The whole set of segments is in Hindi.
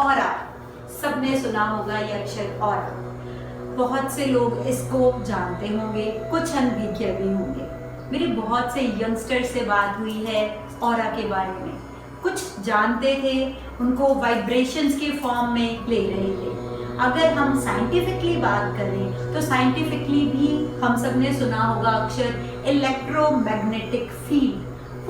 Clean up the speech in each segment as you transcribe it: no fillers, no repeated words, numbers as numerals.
ऑरा, सबने सुना होगा ये अक्षर ऑरा। बहुत से लोग इसको जानते होंगे, कुछ अनभिज्ञ भी होंगे। मेरी बहुत से यंगस्टर से बात हुई है ऑरा के बारे में। कुछ जानते थे, उनको वाइब्रेशंस के फॉर्म में ले रहे थे। अगर हम साइंटिफिकली बात करें तो साइंटिफिकली भी हम सब ने सुना होगा अक्षर इलेक्ट्रोमैग्नेटिक फील्ड,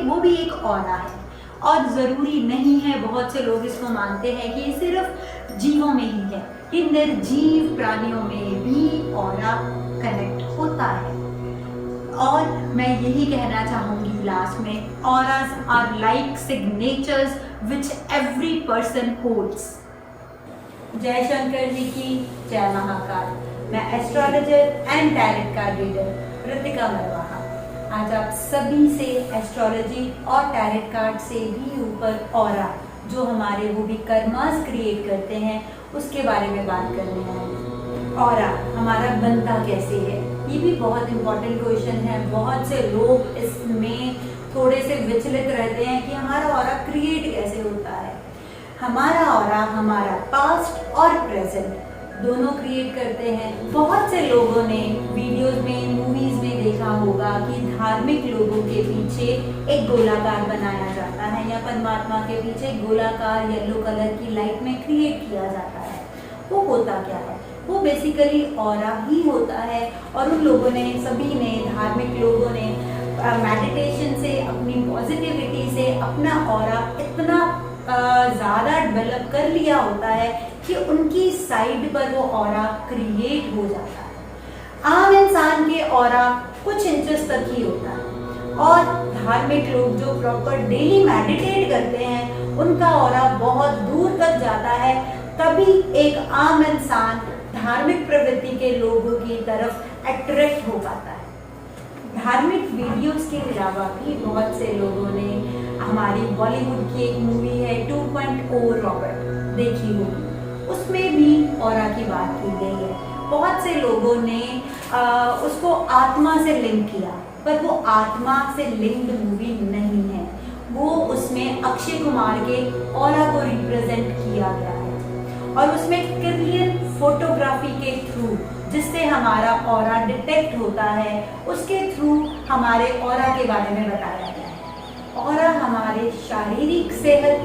वो भी एक ऑरा है। और ज़रूरी नहीं है, बहुत से लोग इसको मानते हैं कि ये सिर्फ जीवों में ही है, कि निर्जीव प्राणियों में भी ऑरा कनेक्ट होता है। और मैं यही कहना चाहूँगी लास्ट में, auras are like signatures which every person holds. जय शंकर जी की जय महाकाल। मैं astrologer and tarot card reader Ritika Marwaha आज आप सभी से एस्ट्रोलॉजी और टैरेट कार्ड से भी ऊपर ऑरा, जो हमारे वो भी कर्मास क्रिएट करते हैं, उसके बारे में बात करने आए हैं। ऑरा हमारा बनता कैसे है, ये भी बहुत इंपॉर्टेंट क्वेश्चन है। बहुत से लोग इसमें थोड़े से विचलित रहते हैं कि हमारा ऑरा क्रिएट कैसे होता है। हमारा ऑरा हमारा पास्ट और प्रेजेंट दोनों क्रिएट करते हैं। बहुत से लोगों ने वीडियोस में, मूवीज में देखा होगा कि धार्मिक लोगों के पीछे एक गोलाकार बनाया जाता है, या परमात्मा के पीछे एक गोलाकार येलो कलर की लाइट में क्रिएट किया जाता है। वो होता क्या है? वो बेसिकली ऑरा ही होता है। और उन लोगों ने, सभी ने, धार्मिक लोगों ने मेडिटेशन से, अपनी पॉजिटिविटी से अपना ऑरा इतना ज़्यादा डेवलप कर लिया होता है कि उनकी साइड पर वो ऑरा क्रिएट हो जाता है। आम इंसान के ऑरा कुछ इंचेस तक ही होता है, और धार्मिक लोग जो प्रॉपर डेली मेडिटेट करते हैं उनका ऑरा बहुत दूर तक जाता है। तभी एक आम इंसान धार्मिक प्रवृत्ति के लोगों की तरफ अट्रैक्ट हो पाता है। धार्मिक वीडियोस के अलावा भी बहुत से लोगों ने, हमारी बॉलीवुड की एक मूवी है 2.0 रॉबर्ट, देखी होगी, उसमें भी ऑरा की बात की गई है। बहुत से लोगों ने उसको आत्मा से लिंक किया, पर वो आत्मा से लिंक्ड मूवी नहीं है। वो उसमें अक्षय कुमार के ऑरा को रिप्रेजेंट किया गया है, और उसमें क्लियर फोटोग्राफी के थ्रू, जिससे हमारा ऑरा डिटेक्ट होता है, उसके थ्रू हमारे ऑरा के बारे में बताया गया है। ऑरा हमारे शारीरिक सेहत,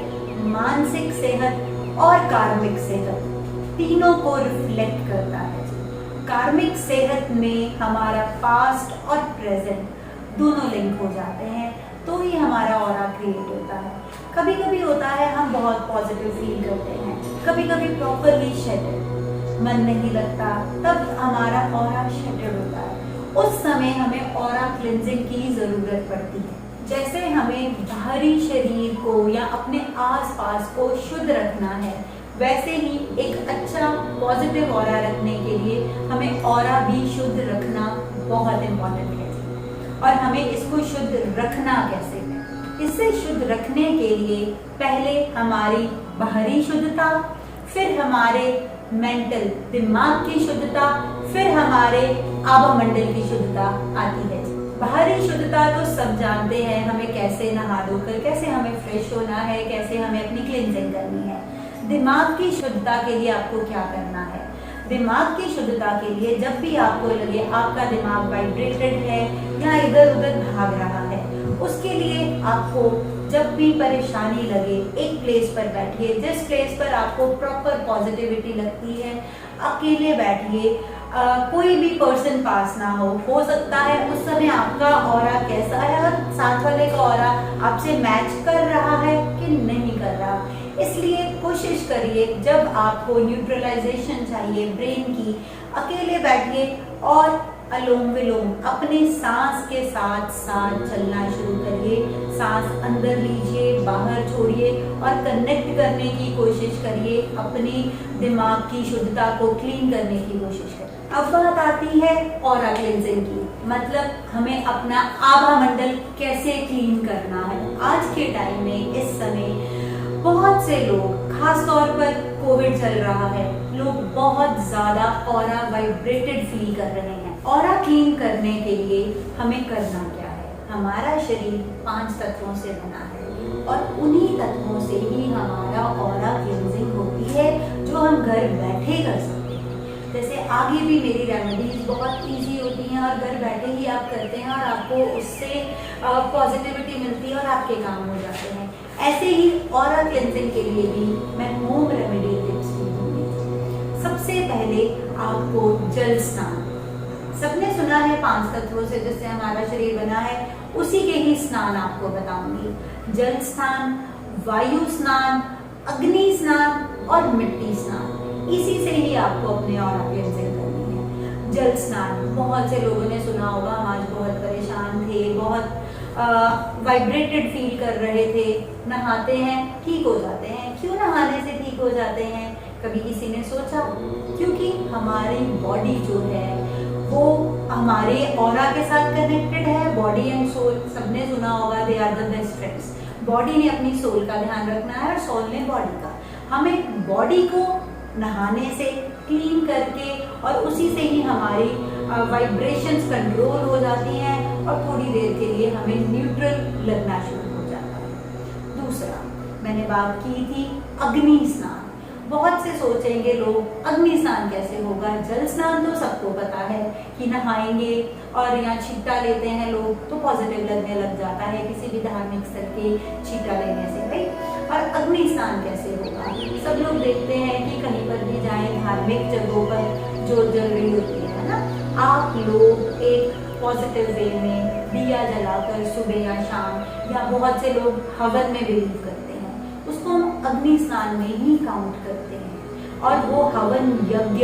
मानसिक सेहत और कार्मिक सेहत तीनों को रिफ्लेक्ट करता है। कार्मिक सेहत में हमारा पास्ट और प्रेजेंट दोनों लिंक हो जाते हैं, तो ही हमारा ऑरा क्रिएट होता है। कभी कभी होता है हम बहुत पॉजिटिव फील करते हैं, कभी कभी प्रॉपरली शेडेड, मन नहीं लगता, तब हमारा ऑरा शेडेड होता है। उस समय हमें ऑरा क्लिंजिंग की ज़रूरत पड़ती है। जैसे हमें बाहरी शरीर को या अपने आसपास को शुद्ध रखना है, वैसे ही एक अच्छा पॉजिटिव ऑरा रखने के लिए हमें ऑरा भी शुद्ध रखना बहुत इम्पोर्टेंट है। और हमें इसको शुद्ध रखना कैसे है? इसे शुद्ध रखने के लिए पहले हमारी बाहरी शुद्धता, फिर हमारे मेंटल, दिमाग की शुद्धता, फिर हमारे आभा मंडल की शुद्धता आती है। बाहरी शुद्धता तो सब जानते हैं, हमें कैसे नहा धोकर, कैसे हमें फ्रेश होना है, कैसे हमें अपनी क्लींजिंग करनी है। दिमाग की शुद्धता के लिए आपको क्या करना है? दिमाग की शुद्धता के लिए जब भी आपको लगे आपका दिमाग वाइब्रेटेड है या इधर उधर भाग रहा है, उसके लिए आपको जब भी परेशानी लगे, एक प्लेस पर बैठिए, जिस प्लेस पर आपको प्रॉपर पॉजिटिविटी लगती है, अकेले बैठिए, कोई भी पर्सन पास ना हो सकता है उस समय आपका ऑरा कैसा है और साथ वाले का ऑरा आपसे मैच कर रहा है कि नहीं कर रहा। इसलिए कोशिश करिए, जब आपको न्यूट्रलाइजेशन चाहिए ब्रेन की, अकेले बैठिए और अलोम विलोम अपने सांस के साथ साथ चलना शुरू करिए। सांस अंदर लीजिए, बाहर छोड़िए और कनेक्ट करने की कोशिश करिए, अपनी दिमाग की शुद्धता को क्लीन करने की कोशिश करिए। अब बात आती है ऑरा क्लींजिंग की, मतलब हमें अपना आभा मंडल कैसे क्लीन करना है। आज के टाइम में, इस समय बहुत से लोग, खास तौर पर कोविड चल रहा है, लोग बहुत ज्यादा ऑरा वाइब्रेटेड फील कर रहे हैं। ऑरा क्लीन करने के लिए हमें करना क्या है? हमारा शरीर 5 तत्वों से बना है और उन्हीं तत्वों से ही हमारा ऑरा क्लींजिंग घर बैठे कर सकते हैं। जैसे आगे भी मेरी रेमेडीज बहुत इजी होती हैं और घर बैठे ही आप करते हैं और आपको उससे पॉजिटिविटी मिलती है और आपके काम हो जाते हैं। ऐसे ही ऑरा क्लेंजिंग के लिए भी मैं होम रेमेडी टिप्स भी दूंगी। सबसे पहले आपको जल स्नान, सबने सुना है 5 तत्वों से जिससे हमारा शरीर बना है, उसी के ही स्नान आपको बताऊंगी। जल स्नान, वायु स्नान, अग्नि स्नान और मिट्टी स्नान, इसी से ही आपको अपने ऑरा क्लेंजिंग करनी है। जल स्नान, बहुत से लोगों ने सुना होगा, हम आज बहुत परेशान थे, बहुत वाइब्रेटेड फील कर रहे थे, नहाते हैं ठीक हो जाते हैं। क्यों नहाने से ठीक हो जाते हैं? कभी किसी ने सोचा? क्योंकि हमारी बॉडी जो है वो हमारे ऑरा के साथ कनेक्टेड है। बॉडी एंड सोल, सबने सुना होगा, they are the best friends. Body ने अपनी सोल का ध्यान रखना है और सोल ने बॉडी का। हमें बॉडी को नहाने से क्लीन करके और उसी से ही हमारी वाइब्रेशंस कंट्रोल हो जाती हैं और थोड़ी देर के लिए हमें न्यूट्रल लगना शुरू हो जाता है। दूसरा मैंने बात की थी अग्नि स्नान। बहुत से सोचेंगे लोग अग्नि स्नान कैसे होगा? जल स्नान तो सबको पता है कि नहाएंगे और यहाँ छींटा लेते हैं लोग तो पॉजिटिव लगने लग जाता है किसी भी धार्मिक स्थल के छींटा लेने से, राइट? और अग्नि स्नान कैसे होगा? सब लोग देखते हैं कि कहीं पर भी जाएं, धार्मिक जगहों पर जोत जल रही होती है ना, आप लोग एक पॉजिटिव वे में दिया जलाकर सुबह या शाम, या बहुत से लोग हवन में बिलीव करते हैं, उसको हम अग्नि स्नान में ही काउंट करते हैं। और वो हवन यज्ञ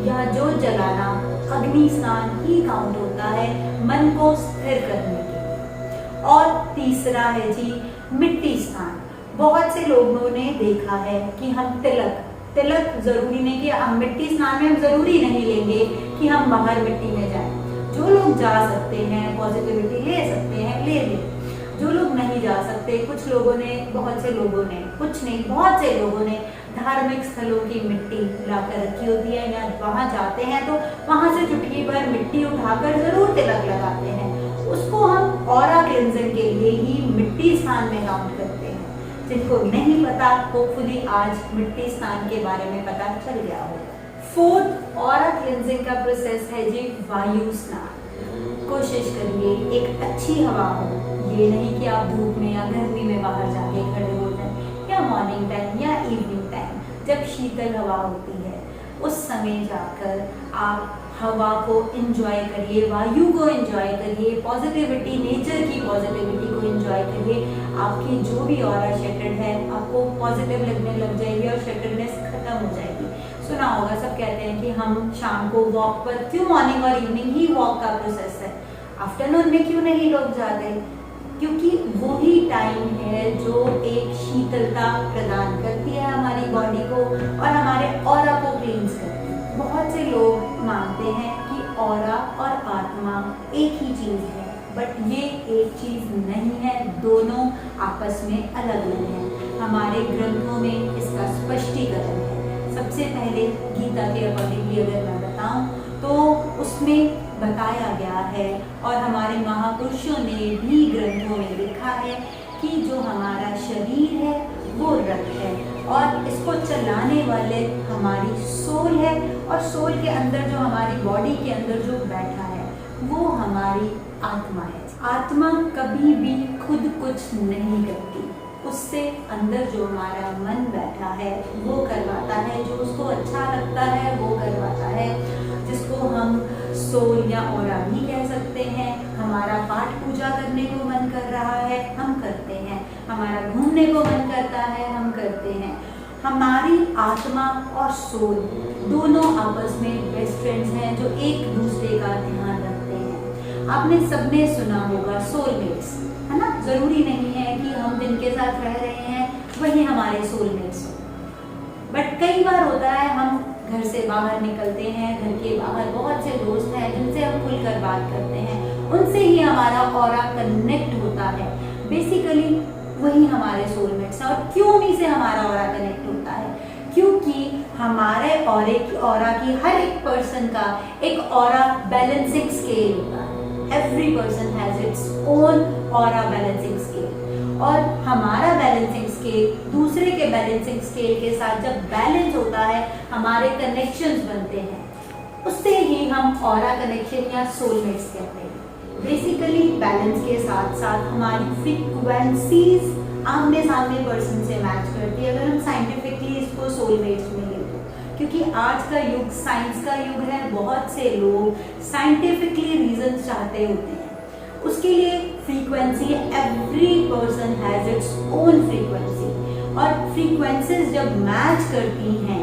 या जोत जलाना अग्नि स्नान ही काउंट होता है मन को स्थिर करने के। और तीसरा है जी मिट्टी स्नान। बहुत से लोगों ने देखा है कि हम तिलक जरूरी नहीं कि हम मिट्टी स्नान में हम जरूरी नहीं लेंगे कि हम बाहर मिट्टी में जाएं। जो लोग जा सकते हैं, पॉजिटिविटी ले सकते हैं, ले लें। जो लोग नहीं जा सकते, कुछ लोगों ने, बहुत से लोगों ने, कुछ नहीं बहुत से लोगों ने धार्मिक स्थलों की मिट्टी लाकर रखी होती है, या वहां जाते हैं तो वहां से चुटकी भर मिट्टी उठाकर जरूर तिलक लगाते हैं। उसको हम ऑरा क्लेंजिंग के लिए ही मिट्टी स्नान में काउंट करते हैं। जिनको नहीं पता, होपफुली आज मिट्टी स्नान के बारे में पता चल गया होगा। फोर्थ ऑरा क्लेंजिंग का प्रोसेस है जी वायु स्नान। कोशिश करिए एक अच्छी हवा हो, ये नहीं कि आप धूप में या गर्मी में बाहर जाके खड़े हो जाएं, या मॉर्निंग टाइम या इवनिंग टाइम जब शीतल हवा होती है उस समय जाकर आप हवा को एंजॉय करिए, वायु को एंजॉय करिए, पॉजिटिविटी, नेचर की पॉजिटिविटी को एंजॉय करिए। आपकी जो भी ऑरा शटर्ड है आपको पॉजिटिव लगने लग जाएगी और शटर्डनेस खत्म हो जाएगी। सुना होगा, सब कहते हैं कि हम शाम को वॉक पर, क्यों मॉर्निंग और इवनिंग ही वॉक का प्रोसेस है, आफ्टरनून में क्यों नहीं लोग जाते? क्योंकि वही टाइम है जो एक शीतलता प्रदान करती है हमारी बॉडी को और हमारे ऑरा को क्लींस करती है। बहुत से लोग मानते हैं कि ऑरा और आत्मा एक ही चीज है, बट ये एक चीज नहीं है, दोनों आपस में अलग अलग हैं। हमारे ग्रंथों में इसका स्पष्टीकरण है। सबसे पहले गीता के अकॉर्डिंगली अगर मैं बताऊं तो उसमें बताया गया है और हमारे महापुरुषों ने भी ग्रंथों में लिखा है कि जो हमारा शरीर है वो रथ है और इसको चलाने वाले हमारी सोल है, और सोल के अंदर जो हमारी बॉडी के अंदर जो बैठा है वो हमारी आत्मा है। आत्मा कभी भी खुद कुछ नहीं करती, उससे अंदर जो हमारा मन बैठा है वो करवाता है, जो उसको अच्छा लगता है वो करवाता है, जिसको हम सोल या ऑरा भी कह सकते हैं। हमारा पाठ पूजा करने को मन कर रहा है, हम करते हैं। हमारा घूमने को मन करता है, हम करते हैं। हमारी आत्मा और सोल दोनों आपस में बेस्ट फ्रेंड्स हैं जो एक दूसरे का ध्यान रखते हैं। आपने सबने सुना होगा सोलमेट्स, है ना? जरूरी नहीं है कि हम जिनके साथ रह रहे हैं वही हमारे सोलमेट्स हो, बट कई बार होता है हम घर से बाहर निकलते हैं, घर के बाहर बहुत से दोस्त हैं जिनसे हम खुलकर बात करते हैं, उनसे ही हमारा ऑरा कनेक्ट होता है। बेसिकली वही हमारे सोलमेट्स हैं। और क्यों उन्हीं से हमारा ऑरा कनेक्ट होता है? क्योंकि हमारे ऑरा की हर एक पर्सन का एक ऑरा बैलेंसिंग स्केल होता है। Every person has its own aura balancing scale, और हमारा बैलेंसिंग स्केल दूसरे के बैलेंसिंग स्केल के साथ जब बैलेंस होता है, हमारे कनेक्शंस बनते हैं, उससे ही हम ऑरा कनेक्शन या सोलमेट्स कहते हैं। बेसिकली बैलेंस के साथ साथ हमारी फ्रीक्वेंसीज आमने सामने पर्सन से मैच करती है, अगर हम साइंटिफिकली इसको सोलमेट्स में ले तो। क्योंकि आज का युग साइंस का युग है, बहुत से लोग साइंटिफिकली रीजन चाहते होते हैं, उसके लिए frequency, every person has its own frequency, और फ्रीक्वेंसीज जब मैच करती हैं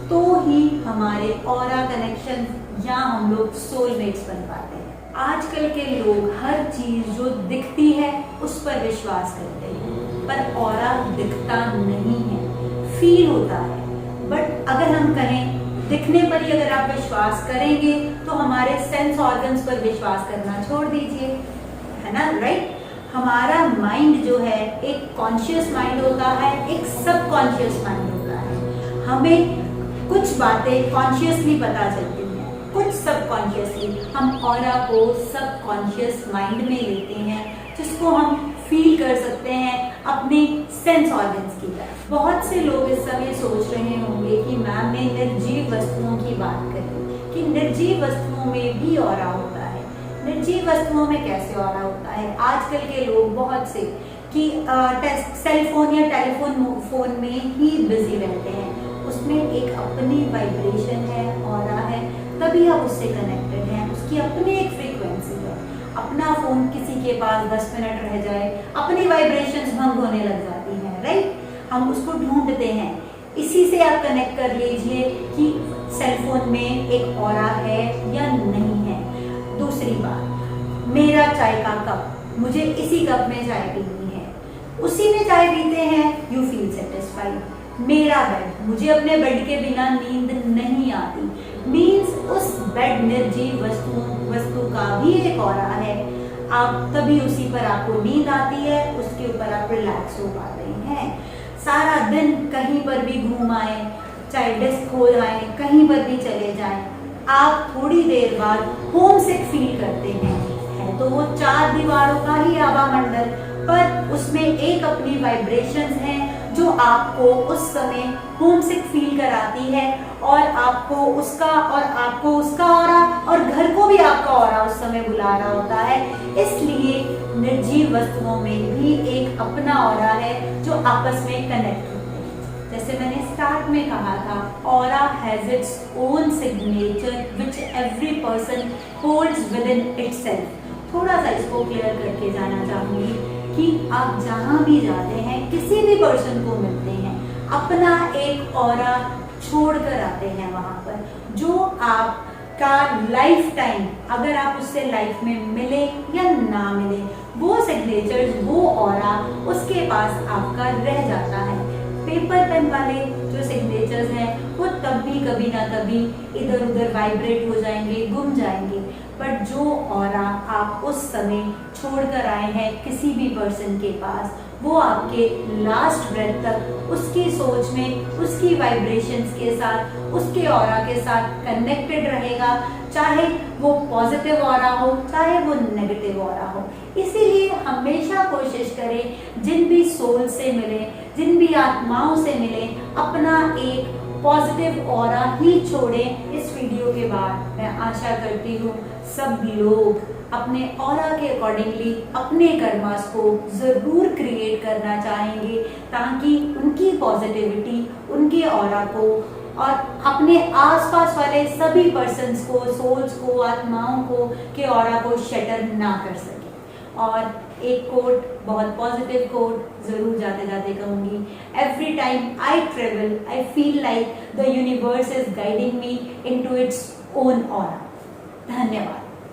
तो ही हमारे ऑरा कनेक्शन या हम लोग सोलमेट्स बन पाते हैं। आजकल के लोग हर चीज जो दिखती है उस पर विश्वास करते हैं, पर ऑरा दिखता नहीं है, फील होता है। बट अगर हम कहें दिखने पर ही अगर आप विश्वास करेंगे तो हमारे सेंस ऑर्गन्स पर विश्वास करना छोड़ दीजिए, है ना, राइट। हमारा माइंड जो है एक कॉन्शियस माइंड होता है, एक सब कॉन्शियस माइंड होता है। हमें कुछ बातें कॉन्शियसली पता चलती हैं, कुछ सब कॉन्शियसली। हम ऑरा को सब कॉन्शियस माइंड में लेते हैं, जिसको हम फील कर सकते हैं अपने सेंस ऑर्गन्स की तरफ। बहुत से लोग इस समय सोच रहे होंगे कि मैम ने निर्जीव वस्तुओं की बात करी, कि निर्जीव वस्तुओं में भी ऑरा होता है। निर्जीव वस्तुओं में कैसे ऑरा होता है? आजकल के लोग बहुत से कि सेल फोन या टेलीफोन फोन में ही बिजी रहते हैं, उसमें एक अपनी वाइब्रेशन है, ऑरा है, तभी आप उससे कनेक्टेड हैं, उसकी अपनी एक फ्रीक्वेंसी है। अपना फोन किसी के पास 10 मिनट रह जाए, अपनी वाइब्रेशंस भंग होने लग जाती हैं, राइट। हम उसको ढूंढते हैं। इसी से आप कनेक्ट कर लीजिए कि सेल फोन में एक ऑरा है या नहीं है। दूसरी बात, मेरा चाय का कप, मुझे इसी कप में चाय पीनी है, उसी में चाय पीते हैं, यू फील सेटिस्फाइड। मेरा बेड, मुझे अपने बेड के बिना नींद नहीं आती, मीन्स उस बेड निर्जीव वस्तु का भी एक ऑरा है, आप तभी उसी पर आपको नींद आती है, उसके ऊपर आप रिलैक्स हो पाते हैं। सारा दिन कहीं पर भी घूम आए, चाहे डेस्क हो जाए, कहीं पर भी चले जाएं, आप थोड़ी देर बाद होम सिक फील करते हैं। है तो वो 4 दीवारों का ही आभा मंडल, पर उसमें एक अपनी वाइब्रेशंस हैं जो आपको उस समय होम सिक फील कराती है, और आपको उसका ऑरा और घर को भी आपका ऑरा उस समय बुला रहा होता है। इसलिए निर्जीव वस्तुओं में भी एक अपना ऑरा है जो आपस में कनेक्ट होते हैं। जैसे मैंने स्टार्ट में कहा था, aura has its own signature which every person holds with in itself. थोड़ा सा इसको क्लियर करके जाना चाहूंगी कि आप जहां भी जाते हैं, किसी भी पर्सन को मिलते हैं, अपना एक ऑरा छोड़ कर आते हैं वहां पर, जो आपका लाइफ टाइम, अगर आप उससे लाइफ में मिले या ना मिले, वो सिग्नेचर्स, वो ऑरा उसके पास आपका रह जाता है। पेपर पेन वाले जो सिग्नेचर्स हैं वो तब भी कभी ना कभी इधर उधर वाइब्रेट हो जाएंगे, गुम जाएंगे, बट जो ऑरा आप उस समय छोड़कर आए हैं किसी भी पर्सन के पास, वो आपके लास्ट ब्रेथ तक उसकी सोच में, उसकी वाइब्रेशंस के साथ, उसके ऑरा के साथ कनेक्टेड रहेगा, चाहे वो पॉजिटिव ऑरा हो, चाहे वो नेगेटिव ऑरा हो। इसीलिए हमेशा कोशिश करें, जिन भी सोल से मिले, जिन भी आत्माओं से मिले, अपना एक पॉजिटिव ऑरा ही छोड़ें। इस वीडियो के बाद मैं आशा करती हूँ सब लोग अपने ऑरा के अकॉर्डिंगली अपने कर्मास को जरूर क्रिएट करना चाहेंगे, ताकि उनकी पॉजिटिविटी, उनके ऑरा को और अपने आसपास वाले सभी पर्सन्स को, सोल्स को, आत्माओं को के ऑरा को शटर ना कर सके। और एक कोट, बहुत पॉजिटिव कोट जरूर जाते जाते कहूंगी, every time I travel I feel like the universe is guiding me into its own aura. धन्यवाद।